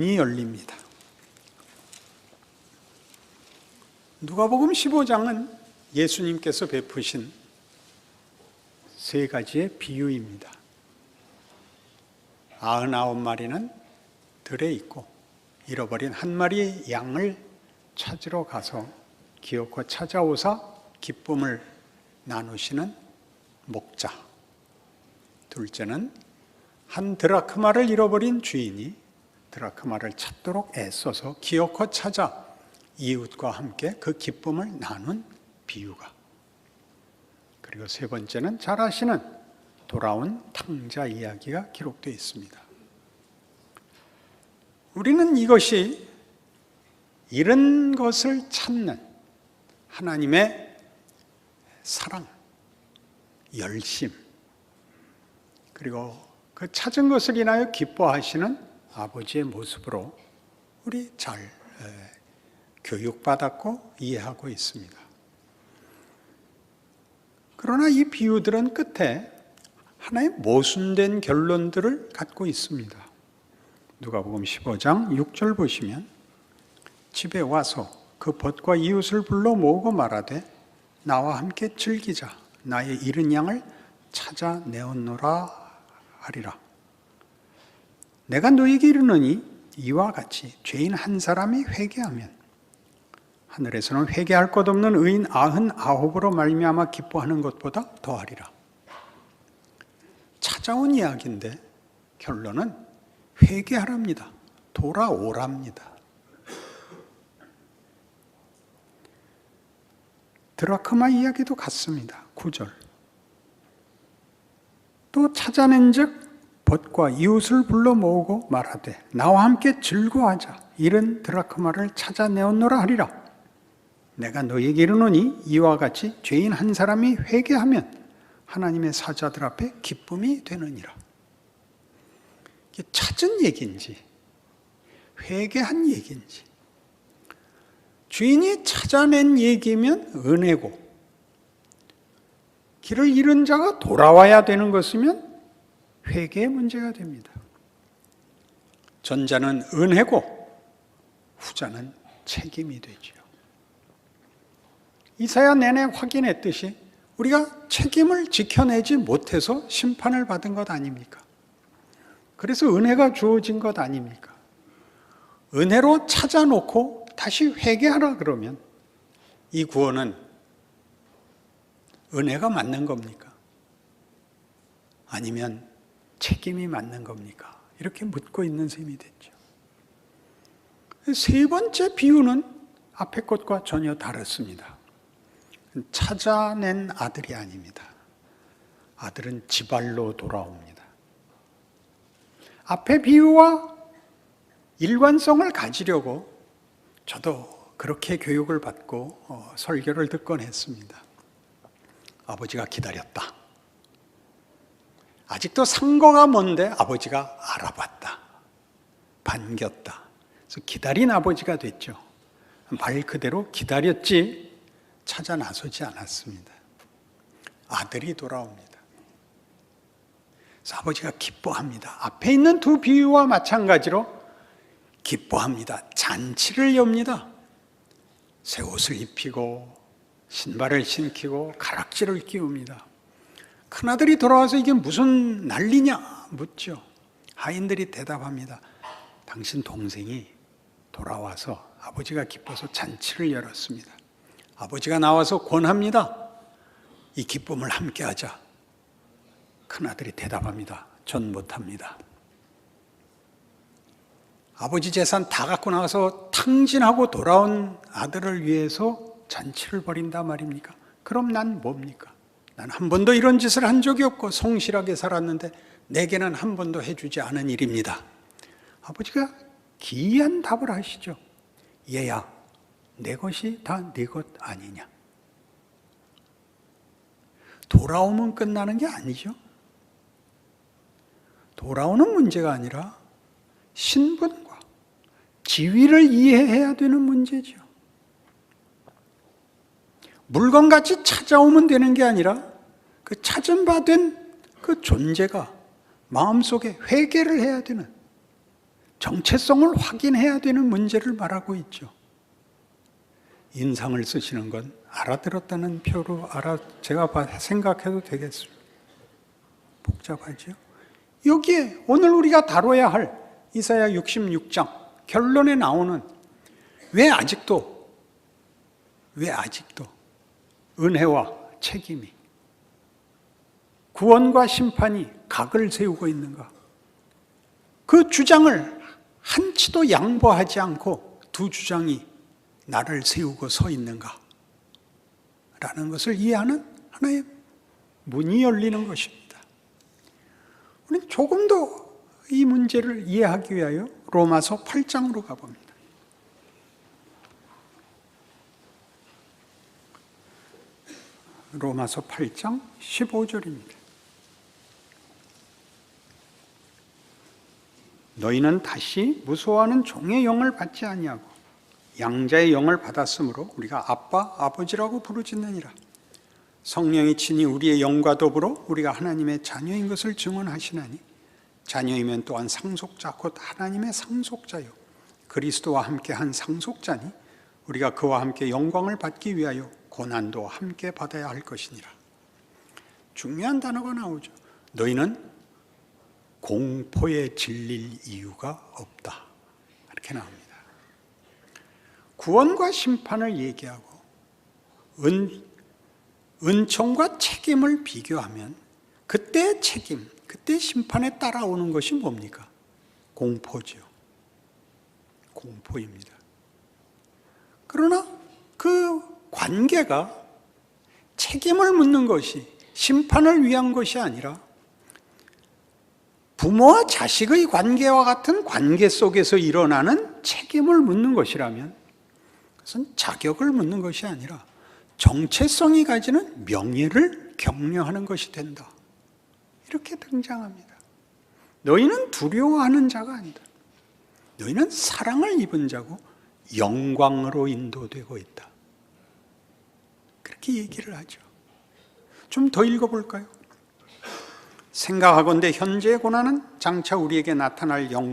이 열립니다. 누가복음 15장은 예수님께서 베푸신 세 가지의 비유입니다. 99마리는 들에 있고 잃어버린 한 마리의 양을 찾으러 가서 기어코 찾아오사 기쁨을 나누시는 목자. 둘째는 한 드라크마를 잃어버린 주인이 드라크마를 찾도록 애써서 기어코 찾아 이웃과 함께 그 기쁨을 나눈 비유가. 그리고 세 번째는 잘 아시는 돌아온 탕자 이야기가 기록되어 있습니다. 우리는 이것이 잃은 것을 찾는 하나님의 사랑, 열심, 그리고 그 찾은 것을 인하여 기뻐하시는 아버지의 모습으로 우리 잘 교육받았고 이해하고 있습니다. 그러나 이 비유들은 끝에 하나의 모순된 결론들을 갖고 있습니다. 누가복음 15장 6절 보시면 집에 와서 그 벗과 이웃을 불러 모으고 말하되 나와 함께 즐기자. 나의 잃은 양을 찾아내었노라 하리라. 내가 너에게 이르노니 이와 같이 죄인 한 사람이 회개하면 하늘에서는 회개할 것 없는 의인 99으로 말미암아 기뻐하는 것보다 더하리라. 찾아온 이야기인데 결론은 회개하랍니다. 돌아오랍니다. 드라크마 이야기도 같습니다. 9절. 또 찾아낸 즉 벗과 이웃을 불러 모으고 말하되 나와 함께 즐거워하자. 잃은 드라크마를 찾아내었노라 하리라. 내가 너에게 이르노니 이와 같이 죄인 한 사람이 회개하면 하나님의 사자들 앞에 기쁨이 되느니라. 이게 찾은 얘기인지 회개한 얘기인지, 주인이 찾아낸 얘기면 은혜고 길을 잃은 자가 돌아와야 되는 것이면 회개의 문제가 됩니다. 전자는 은혜고 후자는 책임이 되죠. 이사야 내내 확인했듯이 우리가 책임을 지켜내지 못해서 심판을 받은 것 아닙니까? 그래서 은혜가 주어진 것 아닙니까? 은혜로 찾아놓고 다시 회개하라 그러면 이 구원은 은혜가 맞는 겁니까? 아니면 책임이 맞는 겁니까? 이렇게 묻고 있는 셈이 됐죠. 세 번째 비유는 앞의 것과 전혀 다릅니다. 찾아낸 아들이 아닙니다. 아들은 지발로 돌아옵니다. 앞의 비유와 일관성을 가지려고 저도 그렇게 교육을 받고 설교를 듣곤 했습니다. 아버지가 기다렸다. 아직도 상거가 뭔데 아버지가 알아봤다. 반겼다. 그래서 기다린 아버지가 됐죠. 말 그대로 기다렸지 찾아 나서지 않았습니다. 아들이 돌아옵니다. 그래서 아버지가 기뻐합니다. 앞에 있는 두 비유와 마찬가지로 기뻐합니다. 잔치를 엽니다. 새 옷을 입히고 신발을 신기고 가락지를 끼웁니다. 큰아들이 돌아와서 이게 무슨 난리냐 묻죠. 하인들이 대답합니다. 당신 동생이 돌아와서 아버지가 기뻐서 잔치를 열었습니다. 아버지가 나와서 권합니다. 이 기쁨을 함께 하자. 큰아들이 대답합니다. 전 못합니다. 아버지 재산 다 갖고 나와서 탕진하고 돌아온 아들을 위해서 잔치를 벌인다 말입니까? 그럼 난 뭡니까? 난 한 번도 이런 짓을 한 적이 없고 성실하게 살았는데 내게는 한 번도 해주지 않은 일입니다. 아버지가 기이한 답을 하시죠. 얘야, 내 것이 다 네 것 아니냐. 돌아오면 끝나는 게 아니죠. 돌아오는 문제가 아니라 신분과 지위를 이해해야 되는 문제죠. 물건같이 찾아오면 되는 게 아니라 그 찾은 바 된 그 존재가 마음속에 회개를 해야 되는, 정체성을 확인해야 되는 문제를 말하고 있죠. 인상을 쓰시는 건 알아들었다는 표로 제가 생각해도 되겠습니다. 복잡하죠? 여기에 오늘 우리가 다뤄야 할 이사야 66장 결론에 나오는 왜 아직도 은혜와 책임이, 구원과 심판이 각을 세우고 있는가? 그 주장을 한치도 양보하지 않고 두 주장이 나를 세우고 서 있는가? 라는 것을 이해하는 하나의 문이 열리는 것입니다. 우리는 조금 더 이 문제를 이해하기 위하여 로마서 8장으로 가봅니다. 로마서 8장 15절입니다. 너희는 다시 무소하는 종의 영을 받지 아니하고 양자의 영을 받았으므로 우리가 아빠, 아버지라고 부르짖느니라. 성령이 친히 우리의 영과 더불어 우리가 하나님의 자녀인 것을 증언하시나니 자녀이면 또한 상속자 곧 하나님의 상속자요 그리스도와 함께 한 상속자니 우리가 그와 함께 영광을 받기 위하여 고난도 함께 받아야 할 것이니라. 중요한 단어가 나오죠. 너희는 공포에 질릴 이유가 없다. 이렇게 나옵니다. 구원과 심판을 얘기하고 은총과 책임을 비교하면 그때의 책임, 그때 심판에 따라오는 것이 뭡니까? 공포죠. 공포입니다. 그러나 그 관계가 책임을 묻는 것이 심판을 위한 것이 아니라 부모와 자식의 관계와 같은 관계 속에서 일어나는 책임을 묻는 것이라면 그것은 자격을 묻는 것이 아니라 정체성이 가지는 명예를 격려하는 것이 된다. 이렇게 등장합니다. 너희는 두려워하는 자가 아니다. 너희는 사랑을 입은 자고 영광으로 인도되고 있다. 그렇게 얘기를 하죠. 좀 더 읽어볼까요? 생각하건대 현재의 고난은 장차 우리에게 나타날 영광